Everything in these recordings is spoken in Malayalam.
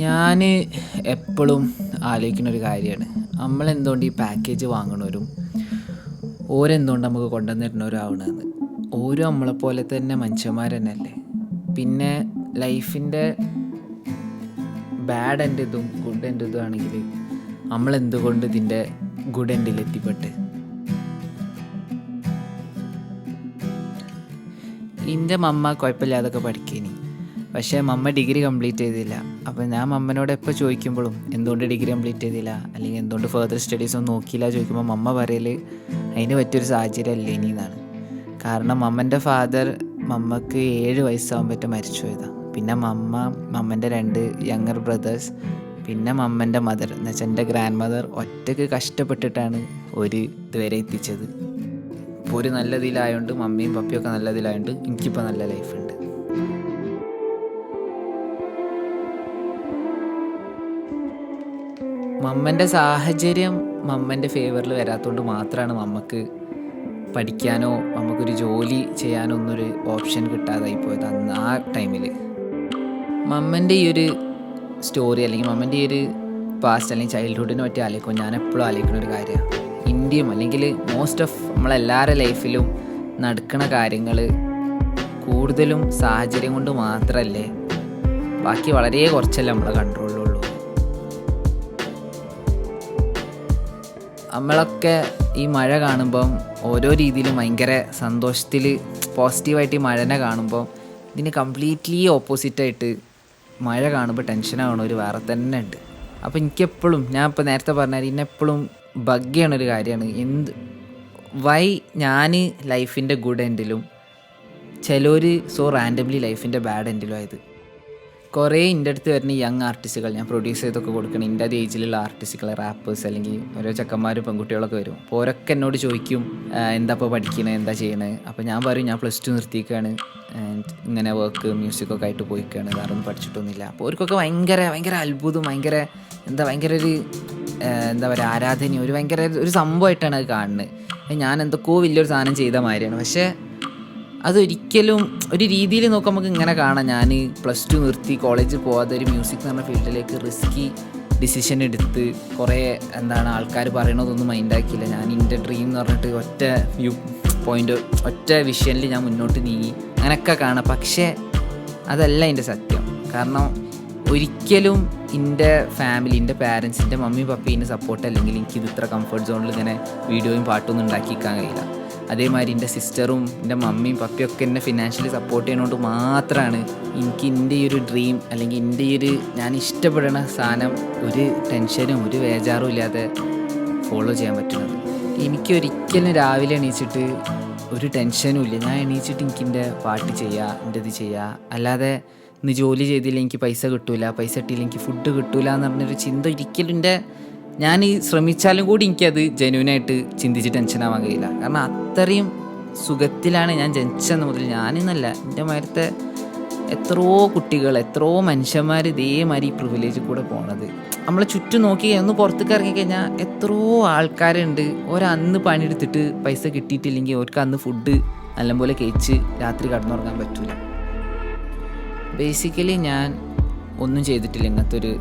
ഞാൻ എപ്പോഴും ആലോചിക്കുന്ന ഒരു കാര്യമാണ്, നമ്മളെന്തുകൊണ്ട് ഈ പാക്കേജ് വാങ്ങണവരും ഓരെന്തുകൊണ്ട് നമുക്ക് കൊണ്ടുവന്ന് തരുന്നവരാവണമെന്ന്. ഓരോ നമ്മളെപ്പോലെ തന്നെ മനുഷ്യന്മാർ തന്നെയല്ലേ. പിന്നെ ലൈഫിൻ്റെ ബാഡ് എൻ്റെ ഇതും ഗുഡ് എൻ്റെ ഇതും ആണെങ്കിൽ നമ്മളെന്തുകൊണ്ട് ഇതിൻ്റെ ഗുഡ് എൻഡിൽ എത്തിപ്പെട്ട്. എൻ്റെ മമ്മ കുഴപ്പമില്ലാതൊക്കെ പഠിക്കേനി, പക്ഷേ മമ്മ ഡിഗ്രി കംപ്ലീറ്റ് ചെയ്തില്ല. അപ്പോൾ ഞാൻ മമ്മനോട് എപ്പോൾ ചോദിക്കുമ്പോഴും എന്തുകൊണ്ട് ഡിഗ്രി കംപ്ലീറ്റ് ചെയ്തില്ല അല്ലെങ്കിൽ എന്തുകൊണ്ട് ഫർദർ സ്റ്റഡീസ് ഒന്നും നോക്കിയില്ല ചോദിക്കുമ്പോൾ മമ്മ പറയൽ അതിന് പറ്റിയൊരു സാഹചര്യം അല്ലേ ഇനി എന്നാണ്. കാരണം മമ്മൻ്റെ ഫാദർ മമ്മക്ക് 7 വയസ്സാകുമ്പോഴത്തെ മരിച്ചു പോയതാണ്. പിന്നെ മമ്മൻ്റെ 2 യങ്ങർ ബ്രദേഴ്സ്, പിന്നെ മമ്മൻ്റെ മദർ എന്ന് വെച്ചാൽ എൻ്റെ ഗ്രാൻഡ് മദർ ഒറ്റയ്ക്ക് കഷ്ടപ്പെട്ടിട്ടാണ് ഒരു ഇതുവരെ എത്തിച്ചത്. ഇപ്പോൾ ഒരു നല്ല ഇതിലായതുകൊണ്ട് മമ്മിയും പപ്പിയൊക്കെ നല്ല ഇതിലായതുകൊണ്ട് എനിക്കിപ്പോൾ നല്ല ലൈഫുണ്ട്. മമ്മൻ്റെ സാഹചര്യം മമ്മൻ്റെ ഫേവറിൽ വരാത്തതുകൊണ്ട് മാത്രമാണ് മമ്മക്ക് പഠിക്കാനോ നമുക്കൊരു ജോലി ചെയ്യാനോ ഒന്നൊരു ഓപ്ഷൻ കിട്ടാതായി പോയത് അന്ന് ആ ടൈമിൽ. മമ്മൻ്റെ ഈ ഒരു സ്റ്റോറി അല്ലെങ്കിൽ മമ്മൻ്റെ ഈ ഒരു പാസ്റ്റ് അല്ലെങ്കിൽ ചൈൽഡ്ഹുഡിനെ പറ്റി ആലോചിക്കും ഞാൻ എപ്പോഴും ആലോചിക്കുന്ന ഒരു കാര്യമാണ്. ഇന്ത്യയും അല്ലെങ്കിൽ മോസ്റ്റ് ഓഫ് നമ്മളെല്ലാവരുടെ ലൈഫിലും നടക്കുന്ന കാര്യങ്ങൾ കൂടുതലും സാഹചര്യം കൊണ്ട് മാത്രമല്ലേ, ബാക്കി വളരെ കുറച്ചല്ലേ നമ്മളെ കൺട്രോളിലുള്ളൂ. നമ്മളൊക്കെ ഈ മഴ കാണുമ്പം ഓരോ രീതിയിലും ഭയങ്കര സന്തോഷത്തിൽ പോസിറ്റീവായിട്ട് ഈ മഴനെ കാണുമ്പോൾ ഇതിന് കംപ്ലീറ്റ്ലി ഓപ്പോസിറ്റായിട്ട് മഴ കാണുമ്പോൾ ടെൻഷനാവണ ഒരു വേറെ തന്നെ ഉണ്ട്. അപ്പോൾ എനിക്കെപ്പോഴും ഞാൻ ഇപ്പോൾ നേരത്തെ പറഞ്ഞാൽ ഇന്നെപ്പോഴും ബഗ്ഗിയാണൊരു കാര്യമാണ് വൈ ഞാൻ ലൈഫിൻ്റെ ഗുഡ് എൻഡിലും ചിലർ സോ റാൻഡംലി ലൈഫിൻ്റെ ബാഡ് എൻഡിലും ആയത്. കുറേ എൻ്റെ അടുത്ത് വരുന്ന യങ് ആർട്ടിസ്റ്റുകൾ ഞാൻ പ്രൊഡ്യൂസ് ചെയ്തൊക്കെ കൊടുക്കണം, എൻ്റെ അതേ ഏജിലുള്ള ആർട്ടിസ്റ്റുകൾ, റാപ്പേഴ്സ് അല്ലെങ്കിൽ ഓരോ ചെക്കന്മാരും പെൺകുട്ടികളൊക്കെ വരും. അപ്പോൾ ഓരൊക്കെ എന്നോട് ചോദിക്കും എന്താ ഇപ്പോൾ പഠിക്കണേ, എന്താ ചെയ്യണേ. അപ്പോൾ ഞാൻ പറയും ഞാൻ +2 നിർത്തിയിരിക്കുകയാണ്, ഇങ്ങനെ വർക്ക് മ്യൂസിക്കൊക്കെ ആയിട്ട് പോയിക്കുകയാണ്, വേറെ ഒന്നും പഠിച്ചിട്ടൊന്നുമില്ല. അപ്പോൾ അവർക്കൊക്കെ ഭയങ്കര അത്ഭുതം, ഭയങ്കര ഒരു എന്താ പറയുക ആരാധനയും ഒരു സംഭവമായിട്ടാണ് അത് കാണുന്നത്. ഞാൻ എന്തൊക്കെയോ വലിയൊരു സാധനം ചെയ്ത മാതിരിയാണ്. പക്ഷേ അതൊരിക്കലും ഒരു രീതിയിൽ നോക്കുമ്പോൾ നമുക്ക് ഇങ്ങനെ കാണാം, ഞാൻ +2 നിർത്തി കോളേജിൽ പോകാതെ ഒരു മ്യൂസിക് എന്ന് പറഞ്ഞ ഫീൽഡിലേക്ക് റിസ്കി ഡിസിഷൻ എടുത്ത് കുറേ ആൾക്കാർ പറയണതൊന്നും മൈൻഡാക്കിയില്ല. ഞാൻ എൻ്റെ ഡ്രീം എന്ന് പറഞ്ഞിട്ട് ഒറ്റ വിഷനിൽ ഞാൻ മുന്നോട്ട് നീങ്ങി അങ്ങനെയൊക്കെ കാണാം. പക്ഷേ അതല്ല എൻ്റെ സത്യം. കാരണം ഒരിക്കലും എൻ്റെ ഫാമിലി, എൻ്റെ പാരൻസ്, എൻ്റെ മമ്മി പപ്പീൻ്റെ സപ്പോർട്ട് അല്ലെങ്കിൽ എനിക്കിത് ഇത്ര കംഫർട്ട് സോണിൽ ഇങ്ങനെ വീഡിയോയും പാട്ടൊന്നും ഉണ്ടാക്കിക്കാൻ കഴിയില്ല. അതേമാതിരി എൻ്റെ സിസ്റ്ററും എൻ്റെ മമ്മിയും പപ്പിയൊക്കെ എന്നെ ഫിനാൻഷ്യലി സപ്പോർട്ട് ചെയ്യുന്നതുകൊണ്ട് മാത്രമാണ് എനിക്ക് എൻ്റെ ഈ ഒരു ഡ്രീം അല്ലെങ്കിൽ എൻ്റെ ഈ ഒരു ഞാൻ ഇഷ്ടപ്പെടുന്ന സാധനം ഒരു ടെൻഷനും ഒരു വേജാറും ഇല്ലാതെ ഫോളോ ചെയ്യാൻ പറ്റുന്നത്. എനിക്കൊരിക്കലും രാവിലെ എണീച്ചിട്ട് ഒരു ടെൻഷനും ഇല്ല. ഞാൻ എണീച്ചിട്ട് എനിക്കെൻ്റെ പാട്ട് ചെയ്യുക, എൻ്റെ ഇത് ചെയ്യുക, അല്ലാതെ ഇന്ന് ജോലി ചെയ്തില്ല എനിക്ക് പൈസ കിട്ടൂല, പൈസ ഇട്ടില്ല എനിക്ക് ഫുഡ് കിട്ടൂല എന്ന് പറഞ്ഞൊരു ചിന്ത ഒരിക്കലും ഞാൻ ഈ ശ്രമിച്ചാലും കൂടി എനിക്കത് ജെന്യൂനായിട്ട് ചിന്തിച്ച് ടെൻഷനാവാൻ കഴിയില്ല. കാരണം അത്രയും സുഖത്തിലാണ് ഞാൻ ജനിച്ചെന്ന് മുതൽ ഞാനെന്നല്ല എൻ്റെ മാരത്തെ എത്രയോ കുട്ടികൾ, എത്രയോ മനുഷ്യന്മാർ ഇതേമാതിരി ഈ പ്രിവിലേജിൽ കൂടെ പോണത്. നമ്മളെ ചുറ്റും നോക്കി ഒന്ന് പുറത്തേക്ക് ഇറങ്ങിക്കഴിഞ്ഞാൽ എത്രയോ ആൾക്കാരുണ്ട് ഒരന്ന് പണിയെടുത്തിട്ട് പൈസ കിട്ടിയിട്ടില്ലെങ്കിൽ അവർക്ക് അന്ന് ഫുഡ് നല്ലപോലെ കഴിച്ച് രാത്രി കടന്നുറങ്ങാൻ പറ്റൂല. ബേസിക്കലി ഞാൻ ഒന്നും ചെയ്തിട്ടില്ല ഇങ്ങനത്തെ ഒരു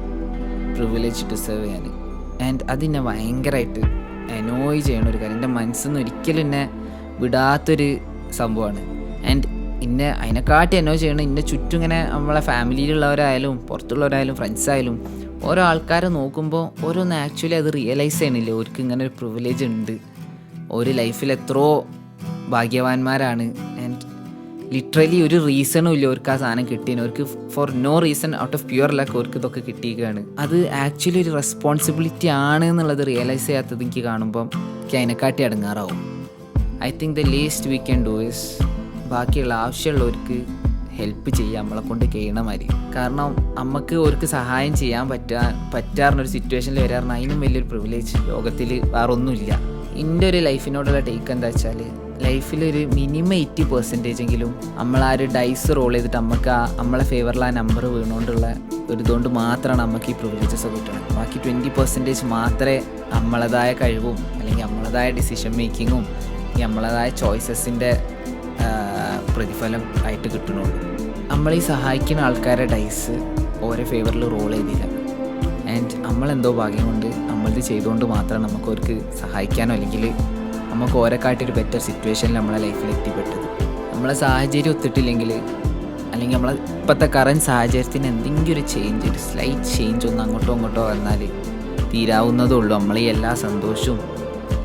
പ്രിവിലേജ് ഡിസേർവ് ചെയ്യാൻ. ആൻഡ് അതിനെ ഭയങ്കരമായിട്ട് അനോയ് ചെയ്യണൊരു കാര്യം, എൻ്റെ മനസ്സിൽ നിന്ന് ഒരിക്കലും എന്നെ വിടാത്തൊരു സംഭവമാണ്. ആൻഡ് അതിനെക്കാട്ടി അനോയ് ചെയ്യണം എൻ്റെ ചുറ്റും ഇങ്ങനെ നമ്മളെ ഫാമിലിയിലുള്ളവരായാലും പുറത്തുള്ളവരായാലും ഫ്രണ്ട്സായാലും ഓരോ ആൾക്കാരെ നോക്കുമ്പോൾ ഓരോന്ന് ആക്ച്വലി അത് റിയലൈസ് ചെയ്യണില്ല അവർക്ക് ഇങ്ങനെ ഒരു പ്രിവിലേജ് ഉണ്ട്, ഒരു ലൈഫിൽ എത്രയോ ഭാഗ്യവാന്മാരാണ്. ആൻഡ് ലിറ്ററലി ഒരു റീസണും ഇല്ല അവർക്ക് ആ സാധനം കിട്ടിയതിന്. അവർക്ക് for no reason out of pure luck അവർക്ക് ഇതൊക്കെ കിട്ടിയിരിക്കുകയാണ്. അത് ആക്ച്വലി ഒരു റെസ്പോൺസിബിലിറ്റി ആണ് എന്നുള്ളത് റിയലൈസ് ചെയ്യാത്തത് എനിക്ക് കാണുമ്പം എനിക്ക് അതിനെക്കാട്ടി അടങ്ങാറാവും. I think the least we can do is ബാക്കിയുള്ള ആവശ്യമുള്ളവർക്ക് ഹെൽപ്പ് ചെയ്യുക, നമ്മളെ കൊണ്ട് കഴിയണ മാതിരി. കാരണം നമുക്ക് അവർക്ക് സഹായം ചെയ്യാൻ പറ്റാറുള്ളൊരു സിറ്റുവേഷനിൽ വരാറുണ്ട്. അതിനും വലിയൊരു പ്രിവിലേജ് ലോകത്തിൽ വേറെ ഒന്നുമില്ല. എൻ്റെ ഒരു ലൈഫിനോടുള്ള ടേക്ക് എന്താ വെച്ചാൽ ലൈഫിലൊരു മിനിമം 80% നമ്മൾ ആ ഒരു ഡൈസ് റോൾ ചെയ്തിട്ട് നമുക്ക് നമ്മളെ ഫേവറിൽ ആ നമ്പർ വീണുകൊണ്ടുള്ള ഒരു ഇതുകൊണ്ട് മാത്രമാണ് നമുക്ക് ഈ പ്രിവിലേജസ് കിട്ടുന്നത്. ബാക്കി 20% മാത്രമേ നമ്മളതായ കഴിവും അല്ലെങ്കിൽ നമ്മളതായ ഡിസിഷൻ മേക്കിങ്ങും നമ്മളതായ ചോയ്സസിൻ്റെ പ്രതിഫലം ആയിട്ട് കിട്ടുന്നുള്ളൂ. നമ്മളീ സഹായിക്കുന്ന ആൾക്കാരുടെ ഡൈസ് ഓരോ ഫേവറിൽ റോൾ ചെയ്തില്ല. ആൻഡ് നമ്മളെന്തോ ഭാഗ്യം കൊണ്ട് നമ്മളിത് ചെയ്തുകൊണ്ട് മാത്രം നമുക്ക് അവർക്ക് സഹായിക്കാനോ അല്ലെങ്കിൽ നമുക്ക് ഓരെക്കാട്ടൊരു ബെറ്റർ സിറ്റുവേഷനിൽ നമ്മളെ ലൈഫിൽ എത്തിപ്പെട്ടത്. നമ്മളെ സാഹചര്യം ഒത്തിട്ടില്ലെങ്കിൽ അല്ലെങ്കിൽ നമ്മളെ ഇപ്പോഴത്തെ കറൻറ്റ് സാഹചര്യത്തിന് എന്തെങ്കിലും ഒരു ചേഞ്ച്, ഒരു സ്ലൈറ്റ് ചേഞ്ച് ഒന്ന് അങ്ങോട്ടോ ഇങ്ങോട്ടോ വന്നാൽ തീരാവുന്നതേ ഉള്ളൂ നമ്മളീ എല്ലാ സന്തോഷവും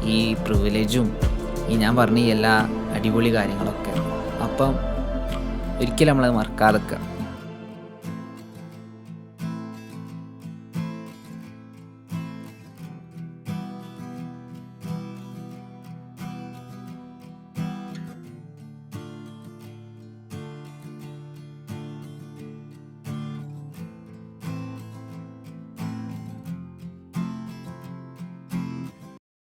ഈ പ്രിവിലേജും ഈ ഞാൻ പറഞ്ഞ ഈ എല്ലാ അടിപൊളി കാര്യങ്ങളൊക്കെ. അപ്പം ഒരിക്കലും നമ്മളത് മറക്കാതെ വെക്കുക.